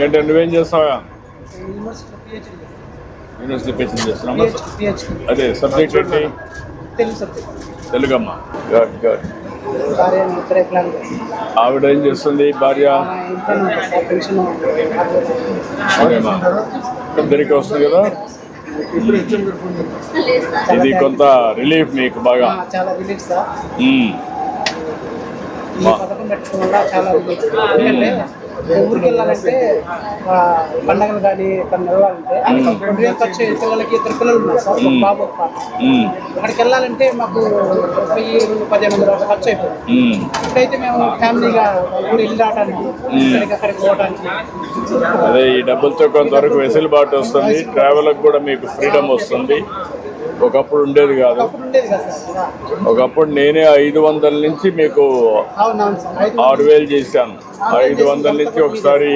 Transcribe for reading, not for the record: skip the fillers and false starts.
ఏంటంటే నువ్వేం చేస్తావా? యూనివర్సిటీలో యూనివర్సిటీ పిహెచ్డీ చేస్తున్నామా? పిహెచ్డి అదే సబ్జెక్ట్ ఏంటి? తెలుగు సబ్జెక్ట్. తెలుగమ్మా. Good good. భార్య ఇద్దరే ప్లాన్ ఆవిడ ఏం చేస్తుంది భార్య? ఇంట్లో ఉంటుంది సార్, పెన్షన్ అదేమా ఇద్దరికి వస్తుంది కదా. ఇది కొంత రిలీఫ్ మీకు బాగా. చాలా రిలీఫ్ సార్. మ్మ్. ఈ పథకం పెట్టడం వల్ల చాలా రిలీఫ్. ఎందుకంటే ఊరికి వెళ్ళాలంటే పండగలు కానీ ఇక్కడ నిలవాలంటే 2,000 ఖర్చు. పిల్లలకి 2 పిల్లలు ఉన్నారు సార్, ఒక బాబు ఒక పాప. మ్మ్. అక్కడికి వెళ్ళాలంటే మాకు 1,000-1,500 రూపాయలు ఖర్చు అయిపోతుంది. మ్మ్. ఇప్పుడైతే మేము ఫ్యామిలీగా ఊరు వెళ్ళి రావడానికి, ఇక్కడికి అక్కడికి పోవడానికి. అదే ఈ డబ్బులతో కొంతవరకు వెసులుబాటు వస్తుంది. ట్రావెల్కి కూడా మీకు ఫ్రీడమ్ వస్తుంది. ఒకప్పుడు ఉండేది కాదు. అప్పుడు ఉండేది కదా సార్. ఒకప్పుడు నేనే 500 నుంచి మీకు అవునవును సార్. 6,000 చేశాను. 500 నుంచి ఒకసారి